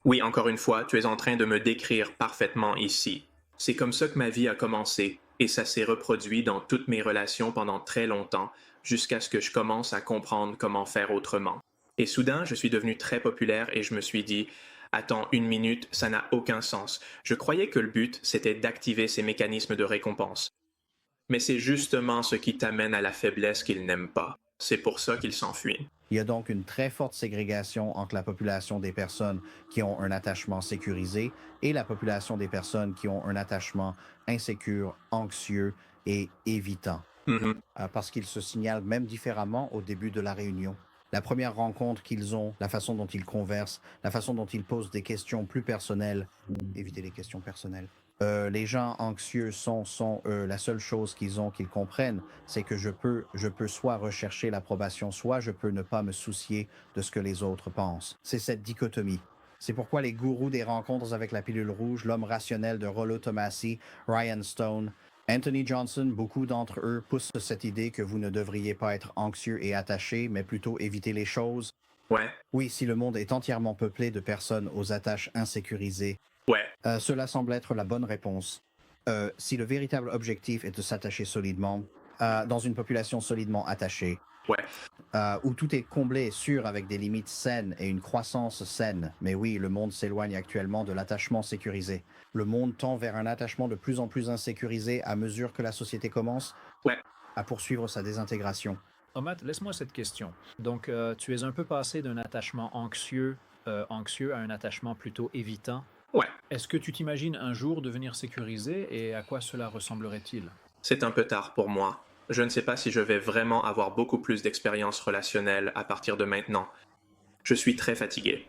Oui, encore une fois, tu es en train de me décrire parfaitement ici. C'est comme ça que ma vie a commencé, et ça s'est reproduit dans toutes mes relations pendant très longtemps, jusqu'à ce que je commence à comprendre comment faire autrement. Et soudain, je suis devenu très populaire et je me suis dit, attends une minute, ça n'a aucun sens. Je croyais que le but, c'était d'activer ces mécanismes de récompense. Mais c'est justement ce qui t'amène à la faiblesse qu'ils n'aiment pas. C'est pour ça qu'ils s'enfuient. Il y a donc une très forte ségrégation entre la population des personnes qui ont un attachement sécurisé et la population des personnes qui ont un attachement insécure, anxieux et évitant, Mhm. parce qu'ils se signalent même différemment au début de la réunion. La première rencontre qu'ils ont, la façon dont ils conversent, la façon dont ils posent des questions plus personnelles, éviter les questions personnelles. Les gens anxieux la seule chose qu'ils comprennent, c'est que je peux soit rechercher l'approbation, soit je peux ne pas me soucier de ce que les autres pensent. C'est cette dichotomie. C'est pourquoi les gourous des rencontres avec la pilule rouge, l'homme rationnel de Rollo Tomassi, Ryan Stone, Anthony Johnson, beaucoup d'entre eux poussent cette idée que vous ne devriez pas être anxieux et attaché, mais plutôt éviter les choses. Ouais, Oui, si le monde est entièrement peuplé de personnes aux attaches insécurisées, ouais. cela semble être la bonne réponse. Si le véritable objectif est de s'attacher solidement, dans une population solidement attachée, Ouais, où tout est comblé et sûr avec des limites saines et une croissance saine. Mais oui, le monde s'éloigne actuellement de l'attachement sécurisé. Le monde tend vers un attachement de plus en plus insécurisé à mesure que la société commence ouais, à poursuivre sa désintégration. Omad, laisse-moi cette question. Donc, tu es un peu passé d'un attachement anxieux à un attachement plutôt évitant. ouais. Est-ce que tu t'imagines un jour devenir sécurisé et à quoi cela ressemblerait-il? C'est un peu tard pour moi. Je ne sais pas si je vais vraiment avoir beaucoup plus d'expérience relationnelle à partir de maintenant. Je suis très fatigué.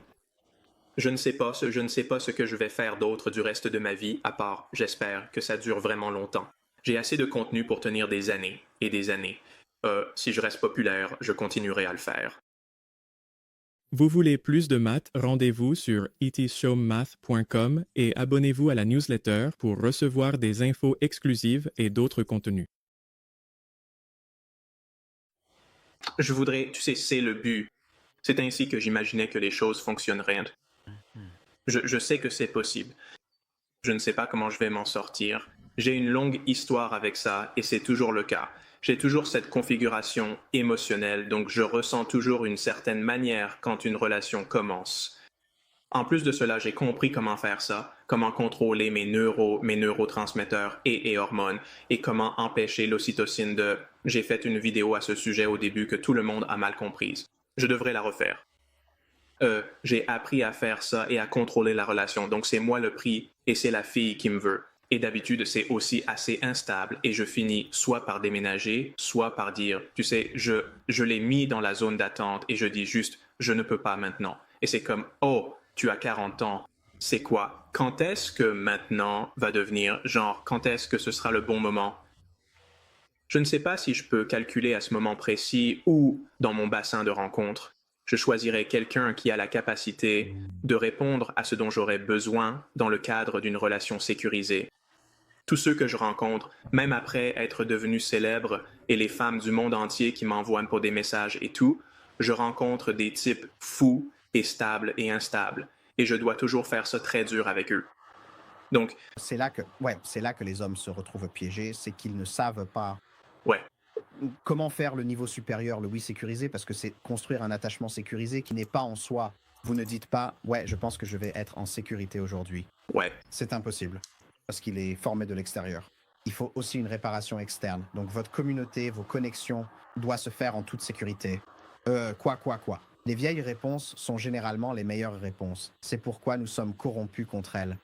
Je ne sais pas ce que je vais faire d'autre du reste de ma vie, à part, j'espère, que ça dure vraiment longtemps. J'ai assez de contenu pour tenir des années et des années. Si je reste populaire, je continuerai à le faire. Vous voulez plus de maths? Rendez-vous sur itshowmath.com et abonnez-vous à la newsletter pour recevoir des infos exclusives et d'autres contenus. Je voudrais, tu sais, c'est le but. C'est ainsi que j'imaginais que les choses fonctionneraient. Je sais que c'est possible. Je ne sais pas comment je vais m'en sortir. J'ai une longue histoire avec ça et c'est toujours le cas. J'ai toujours cette configuration émotionnelle, donc je ressens toujours une certaine manière quand une relation commence. En plus de cela, j'ai compris comment faire ça, comment contrôler mes neurotransmetteurs et hormones, et comment empêcher l'ocytocine de... J'ai fait une vidéo à ce sujet au début que tout le monde a mal comprise. Je devrais la refaire. J'ai appris à faire ça et à contrôler la relation. Donc c'est moi le prix et c'est la fille qui me veut. Et d'habitude, c'est aussi assez instable et je finis soit par déménager, soit par dire, tu sais, je l'ai mis dans la zone d'attente et je dis juste, je ne peux pas maintenant. Et c'est comme, oh, tu as 40 ans. C'est quoi? Quand est-ce que maintenant va devenir, genre, quand est-ce que ce sera le bon moment? Je ne sais pas si je peux calculer à ce moment précis ou dans mon bassin de rencontre. Je choisirai quelqu'un qui a la capacité de répondre à ce dont j'aurais besoin dans le cadre d'une relation sécurisée. Tous ceux que je rencontre, même après être devenu célèbre et les femmes du monde entier qui m'envoient pour des messages et tout, je rencontre des types fous et stables et instables. Et je dois toujours faire ça très dur avec eux. Donc, C'est là que les hommes se retrouvent piégés, c'est qu'ils ne savent pas ouais, comment faire le niveau supérieur, le oui sécurisé, parce que c'est construire un attachement sécurisé qui n'est pas en soi. Vous ne dites pas, ouais, je pense que je vais être en sécurité aujourd'hui. ouais, C'est impossible, parce qu'il est formé de l'extérieur. Il faut aussi une réparation externe. Donc votre communauté, vos connexions doivent se faire en toute sécurité. Quoi. Les vieilles réponses sont généralement les meilleures réponses. C'est pourquoi nous sommes corrompus contre elles.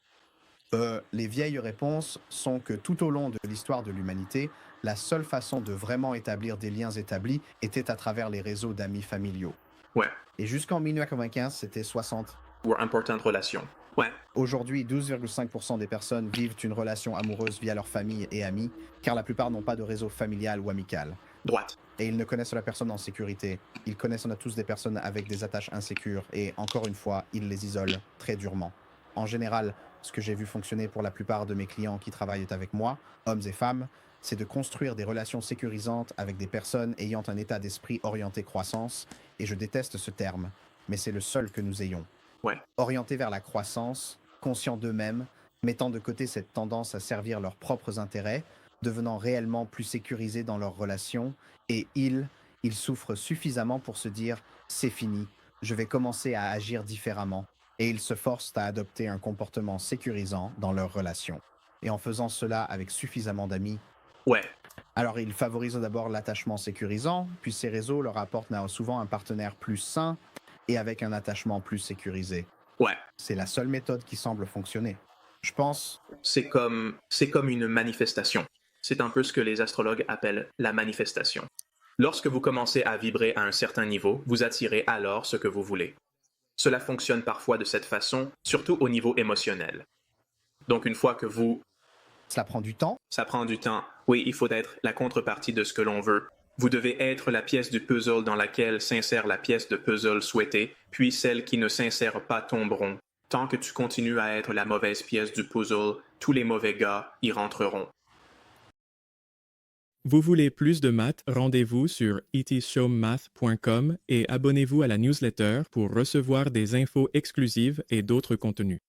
Les vieilles réponses sont que tout au long de l'histoire de l'humanité, la seule façon de vraiment établir des liens établis était à travers les réseaux d'amis familiaux. ouais. Et jusqu'en 1995, c'était 60. Ou importante relation. Ouais, Aujourd'hui, 12,5% des personnes vivent une relation amoureuse via leur famille et amis, car la plupart n'ont pas de réseau familial ou amical. droite. Et ils ne connaissent la personne en sécurité. Ils connaissent, on a tous des personnes avec des attaches insécures, et encore une fois, ils les isolent très durement. En général, ce que j'ai vu fonctionner pour la plupart de mes clients qui travaillent avec moi, hommes et femmes, c'est de construire des relations sécurisantes avec des personnes ayant un état d'esprit orienté croissance, et je déteste ce terme, mais c'est le seul que nous ayons. Ouais. orientés vers la croissance, conscients d'eux-mêmes, mettant de côté cette tendance à servir leurs propres intérêts, devenant réellement plus sécurisés dans leurs relations, et ils souffrent suffisamment pour se dire « c'est fini, je vais commencer à agir différemment », et ils se forcent à adopter un comportement sécurisant dans leurs relations. Et en faisant cela avec suffisamment d'amis, Ouais. alors ils favorisent d'abord l'attachement sécurisant, puis ces réseaux leur apportent souvent un partenaire plus sain et avec un attachement plus sécurisé. Ouais. C'est la seule méthode qui semble fonctionner. Je pense, C'est comme une manifestation. C'est un peu ce que les astrologues appellent la manifestation. Lorsque vous commencez à vibrer à un certain niveau, vous attirez alors ce que vous voulez. Cela fonctionne parfois de cette façon, surtout au niveau émotionnel. Donc une fois que cela prend du temps. ça prend du temps, oui, il faut être la contrepartie de ce que l'on veut. Vous devez être la pièce du puzzle dans laquelle s'insère la pièce de puzzle souhaitée, puis celles qui ne s'insèrent pas tomberont. Tant que tu continues à être la mauvaise pièce du puzzle, tous les mauvais gars y rentreront. Vous voulez plus de maths? Rendez-vous sur itshowmath.com et abonnez-vous à la newsletter pour recevoir des infos exclusives et d'autres contenus.